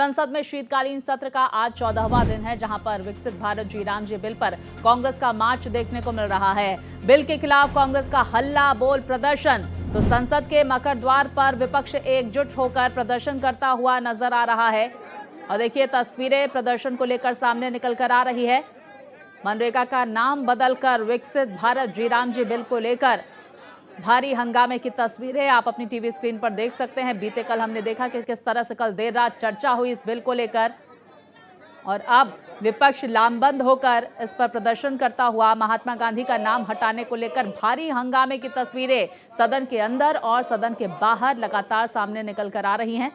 संसद में शीतकालीन सत्र का आज 14वां दिन है, जहां पर विकसित भारत जी राम जी बिल पर कांग्रेस का मार्च देखने को मिल रहा है। बिल के खिलाफ कांग्रेस का हल्ला बोल प्रदर्शन। तो संसद के मकर द्वार पर विपक्ष एकजुट होकर प्रदर्शन करता हुआ नजर आ रहा है। और देखिए, तस्वीरें प्रदर्शन को लेकर सामने निकल कर आ रही है। मनरेगा का नाम बदलकर विकसित भारत जी राम जी बिल को लेकर भारी हंगामे की तस्वीरें आप अपनी टीवी स्क्रीन पर देख सकते हैं। बीते कल हमने देखा कि किस तरह से कल देर रात चर्चा हुई इस बिल को लेकर, और अब विपक्ष लामबंद होकर इस पर प्रदर्शन करता हुआ महात्मा गांधी का नाम हटाने को लेकर भारी हंगामे की तस्वीरें सदन के अंदर और सदन के बाहर लगातार सामने निकल कर आ रही हैं।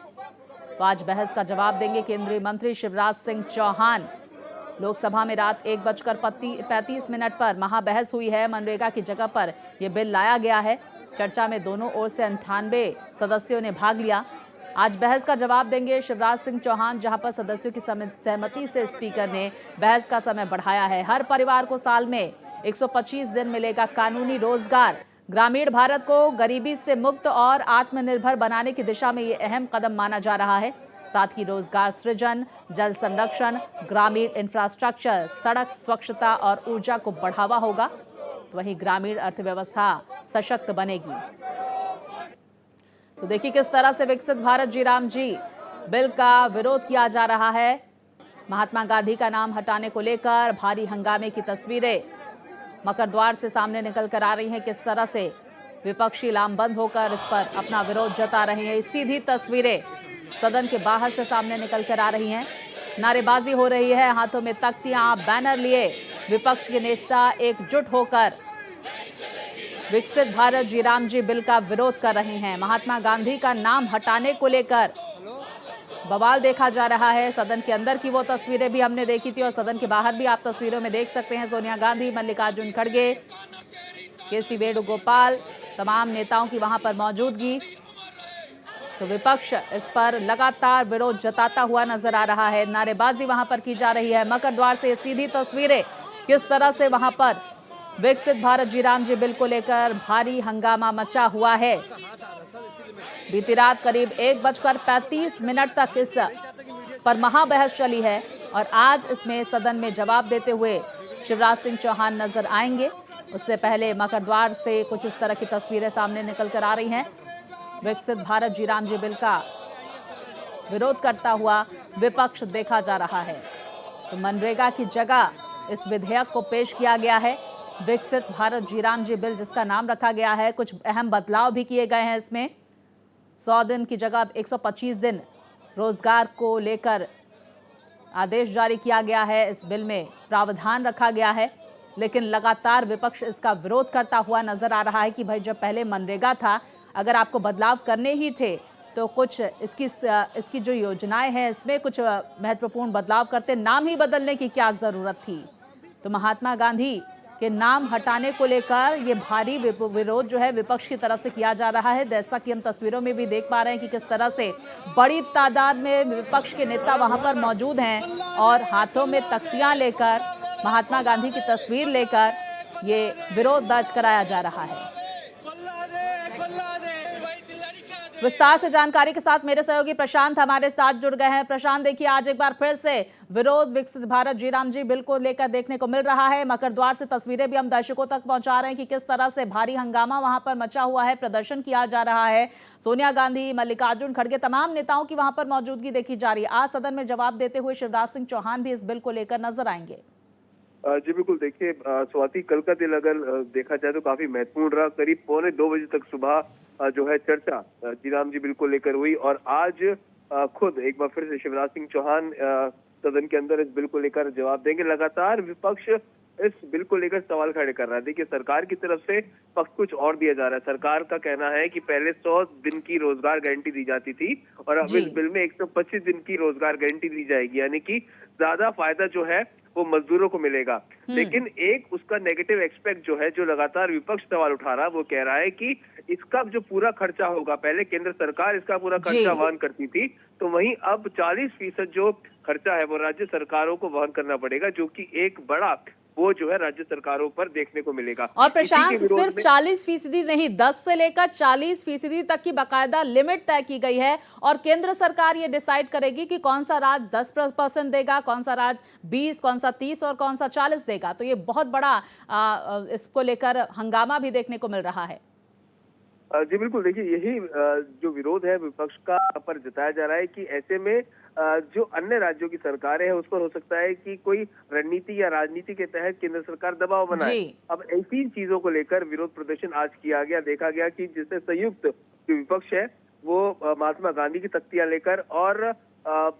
तो आज बहस का जवाब देंगे केंद्रीय मंत्री शिवराज सिंह चौहान। लोकसभा में रात 1:35 पर महाबहस हुई है। मनरेगा की जगह पर यह बिल लाया गया है। चर्चा में दोनों ओर से 98 सदस्यों ने भाग लिया। आज बहस का जवाब देंगे शिवराज सिंह चौहान, जहां पर सदस्यों की सहमति से स्पीकर ने बहस का समय बढ़ाया है। हर परिवार को साल में 125 दिन मिलेगा कानूनी रोजगार। ग्रामीण भारत को गरीबी से मुक्त और आत्मनिर्भर बनाने की दिशा में ये अहम कदम माना जा रहा है। साथ ही रोजगार सृजन, जल संरक्षण, ग्रामीण इंफ्रास्ट्रक्चर, सड़क स्वच्छता और ऊर्जा को बढ़ावा होगा। वहीं ग्रामीण अर्थव्यवस्था सशक्त बनेगी। तो देखिए किस तरह से विकसित भारत जी राम जी बिल का विरोध किया जा रहा है। महात्मा गांधी का नाम हटाने को लेकर भारी हंगामे की तस्वीरें मकर द्वार से सामने निकल कर आ रही हैं। किस तरह से विपक्षी लामबंद होकर इस पर अपना विरोध जता रहे हैं। सीधी तस्वीरें सदन के बाहर से सामने निकल कर आ रही हैं। नारेबाजी हो रही है, हाथों में तख्तियां, बैनर लिए विपक्ष के नेता एकजुट होकर विकसित भारत जी राम जी बिल का विरोध कर रहे हैं। महात्मा गांधी का नाम हटाने को लेकर बवाल देखा जा रहा है। सदन के अंदर की वो तस्वीरें भी हमने देखी थी और सदन के बाहर भी आप तस्वीरों में देख सकते हैं। सोनिया गांधी, मल्लिकार्जुन खड़गे, केसी वेणुगोपाल, तमाम नेताओं की वहां पर मौजूदगी। तो विपक्ष इस पर लगातार विरोध जताता हुआ नजर आ रहा है। नारेबाजी वहां पर की जा रही है। मकर द्वार से सीधी तस्वीरें किस तरह से वहां पर विकसित भारत जी राम जी बिल को लेकर भारी हंगामा मचा हुआ है। बीती रात करीब 1:35 तक इस पर महाबहस चली है और आज इसमें सदन में जवाब देते हुए शिवराज सिंह चौहान नजर आएंगे। उससे पहले मकर द्वार से कुछ इस तरह की तस्वीरें सामने निकल कर आ रही हैं। विकसित भारत जी राम जी बिल का विरोध करता हुआ विपक्ष देखा जा रहा है। तो मनरेगा की जगह इस विधेयक को पेश किया गया है, विकसित भारत जी राम जी बिल, जिसका नाम रखा गया है। कुछ अहम बदलाव भी किए गए हैं इसमें। 100 दिन की जगह 125 दिन रोजगार को लेकर आदेश जारी किया गया है। इस बिल में प्रावधान रखा गया है, लेकिन लगातार विपक्ष इसका विरोध करता हुआ नजर आ रहा है कि भाई जब पहले मनरेगा था, अगर आपको बदलाव करने ही थे तो कुछ इसकी जो योजनाएं हैं इसमें कुछ महत्वपूर्ण बदलाव करते, नाम ही बदलने की क्या जरूरत थी। तो महात्मा गांधी के नाम हटाने को लेकर ये भारी विरोध जो है विपक्ष की तरफ से किया जा रहा है। जैसा कि हम तस्वीरों में भी देख पा रहे हैं कि किस तरह से बड़ी तादाद में विपक्ष के नेता वहां पर मौजूद हैं और हाथों में तख्तियां लेकर, महात्मा गांधी की तस्वीर लेकर ये विरोध दर्ज कराया जा रहा है। विस्तार से जानकारी के साथ मेरे सहयोगी प्रशांत हमारे साथ जुड़ गए हैं। प्रशांत, देखिए आज एक बार फिर से विरोध विकसित भारत जी राम जी बिल को लेकर देखने को मिल रहा है। मकर द्वार से तस्वीरें भी हम दर्शकों तक पहुंचा रहे हैं कि किस तरह से भारी हंगामा वहां पर मचा हुआ है, प्रदर्शन किया जा रहा है। सोनिया गांधी, मल्लिकार्जुन खड़गे, तमाम नेताओं की वहां पर मौजूदगी देखी जा रही है। आज सदन में जवाब देते हुए शिवराज सिंह चौहान भी इस बिल को लेकर नजर आएंगे। जी बिल्कुल, देखिए स्वाति, कल का दिन अगर देखा जाए तो काफी महत्वपूर्ण रहा। करीब 1:45 बजे तक सुबह जो है चर्चा जी राम जी बिल को लेकर हुई और आज खुद एक बार फिर से शिवराज सिंह चौहान सदन के अंदर इस बिल को लेकर जवाब देंगे। लगातार विपक्ष इस बिल को लेकर सवाल खड़े कर रहा है। देखिए, सरकार की तरफ से पक्ष कुछ और दिया जा रहा है। सरकार का कहना है कि पहले 100 दिन की रोजगार गारंटी दी जाती थी और अब इस बिल में 125 दिन की रोजगार गारंटी दी जाएगी, यानी कि ज्यादा फायदा जो है वो मजदूरों को मिलेगा। लेकिन एक उसका नेगेटिव एस्पेक्ट जो है, जो लगातार विपक्ष सवाल उठा रहा है, वो कह रहा है कि इसका जो पूरा खर्चा होगा, पहले केंद्र सरकार इसका पूरा खर्चा वहन करती थी, तो वहीं अब 40% जो खर्चा है वो राज्य सरकारों को वहन करना पड़ेगा, जो कि एक बड़ा वो जो है राज्य सरकारों पर देखने को मिलेगा। और इसी के प्रशांत विरोध सिर्फ में 40% नहीं, 10 से लेकर 40% तक की बाकायदा लिमिट तय की गई है और केंद्र सरकार ये डिसाइड करेगी कि कौन सा राज्य 10% देगा, कौन सा राज्य 20, कौन सा 30 और कौन सा 40 देगा। तो ये बहुत बड़ा इसको लेकर हंगामा भी देखने को मिल रहा है। जी बिल्कुल, देखिए यही जो विरोध है विपक्ष का पर जताया जा रहा है कि ऐसे में जो अन्य राज्यों की सरकारें हैं उस पर हो सकता है कि कोई रणनीति या राजनीति के तहत केंद्र सरकार दबाव बनाए। जी। अब ऐसी चीजों को लेकर विरोध प्रदर्शन आज किया गया, देखा गया कि जिससे संयुक्त जो विपक्ष है वो महात्मा गांधी की तख्तियां लेकर और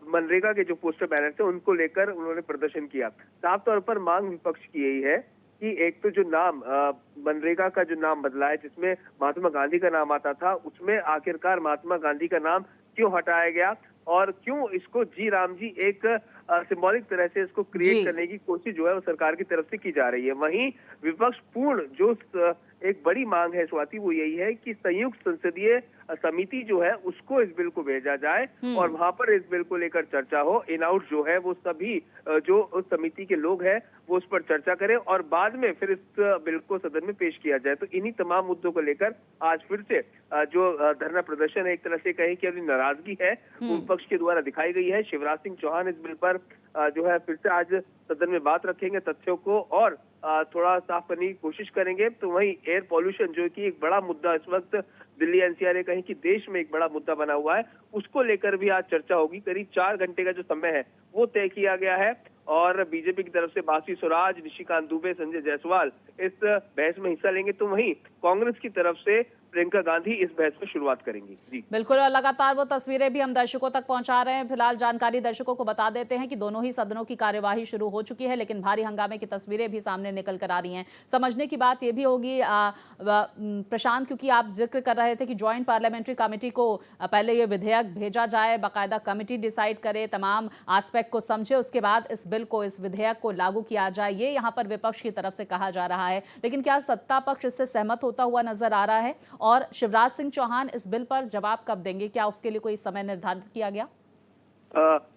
मनरेगा के जो पोस्टर बैनर थे उनको लेकर उन्होंने प्रदर्शन किया। साफ तौर पर मांग विपक्ष की यही है कि एक तो जो नाम मनरेगा का जो नाम बदला है जिसमें महात्मा गांधी का नाम आता था, उसमें आखिरकार महात्मा गांधी का नाम क्यों हटाया गया और क्यों इसको जी राम जी एक सिंबॉलिक तरह से इसको क्रिएट करने की कोशिश जो है वो सरकार की तरफ से की जा रही है। वहीं विपक्ष पूर्ण जो एक बड़ी मांग है स्वाति, वो यही है कि संयुक्त संसदीय समिति जो है उसको इस बिल को भेजा जाए और वहां पर इस बिल को लेकर चर्चा हो। इन आउट जो है वो सभी जो उस समिति के लोग हैं वो उस पर चर्चा करें और बाद में फिर इस बिल को सदन में पेश किया जाए। तो इन्हीं तमाम मुद्दों को लेकर आज फिर से जो धरना प्रदर्शन है, एक तरह से कहें कि अपनी नाराजगी है वो विपक्ष के द्वारा दिखाई गई है। शिवराज सिंह चौहान इस बिल पर जो है फिर से आज सदन में बात रखेंगे, तथ्यों को और थोड़ा साफ करने की कोशिश करेंगे। तो वहीं एयर पॉल्यूशन जो कि एक बड़ा मुद्दा इस वक्त दिल्ली एनसीआर कहीं कि देश में एक बड़ा मुद्दा बना हुआ है, उसको लेकर भी आज चर्चा होगी। करीब 4 घंटे का जो समय है वो तय किया गया है और बीजेपी की तरफ से बासी स्वराज, निशिकांत दुबे, संजय जायसवाल इस बहस में हिस्सा लेंगे। तो वहीं कांग्रेस की तरफ से प्रियंका गांधी इस बहस में शुरुआत करेंगी। जी बिल्कुल, और लगातार वो तस्वीरें भी हम दर्शकों तक पहुंचा रहे हैं। फिलहाल जानकारी दर्शकों को बता देते हैं कि दोनों ही सदनों की कार्यवाही शुरू हो चुकी है, लेकिन भारी हंगामे की तस्वीरें भी सामने निकल कर आ रही हैं। समझने की बात यह भी होगी प्रशांत, क्योंकि आप जिक्र कर रहे थे कि ज्वाइंट पार्लियामेंट्री कमेटी को पहले ये विधेयक भेजा जाए, बाकायदा कमेटी डिसाइड करे, तमाम एस्पेक्ट को समझे, उसके बाद इस बिल को, इस विधेयक को लागू किया जाए, ये यहाँ पर विपक्ष की तरफ से कहा जा रहा है। लेकिन क्या सत्ता पक्ष इससे सहमत होता हुआ नजर आ रहा है? और शिवराज सिंह चौहान इस बिल पर जवाब कब देंगे? क्या उसके लिए कोई समय निर्धारित किया गया?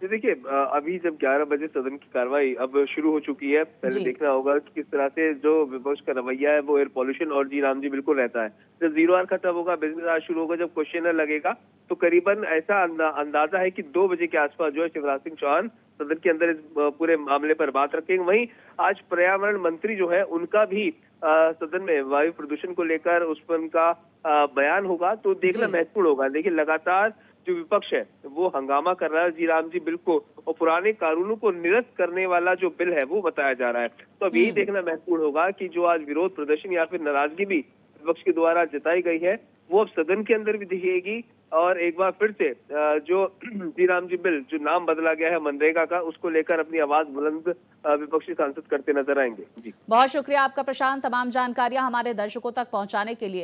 देखिए अभी जब 11 बजे सदन की कार्रवाई अब शुरू हो चुकी है, पहले देखना होगा कि किस तरह से जो विपक्ष का रवैया है वो एयर पॉल्यूशन और जी राम जी बिल्कुल रहता है। जब 0 आवर खत्म होगा, बिजनेस आज शुरू होगा, जब क्वेश्चनर लगेगा तो करीबन ऐसा अंदाजा है कि 2 बजे के आसपास जो है शिवराज सिंह चौहान सदन के अंदर इस पूरे मामले पर बात रखेंगे। वहीं आज पर्यावरण मंत्री जो है उनका भी सदन में वायु प्रदूषण को लेकर उस पर उनका बयान होगा, तो देखना महत्वपूर्ण होगा। देखिए लगातार जो विपक्ष है वो हंगामा कर रहा है जी राम जी बिल को, और पुराने कानूनों को निरस्त करने वाला जो बिल है वो बताया जा रहा है। तो अब यही देखना महत्वपूर्ण होगा कि जो आज विरोध प्रदर्शन या फिर नाराजगी भी विपक्ष के द्वारा जताई गई है वो अब सदन के अंदर भी दिखेगी और एक बार फिर से जो जी राम जी बिल जो नाम बदला गया है मनरेगा का, उसको लेकर अपनी आवाज बुलंद विपक्षी सांसद करते नजर आएंगे। जी बहुत शुक्रिया आपका प्रशांत, तमाम जानकारियां हमारे दर्शकों तक पहुंचाने के लिए।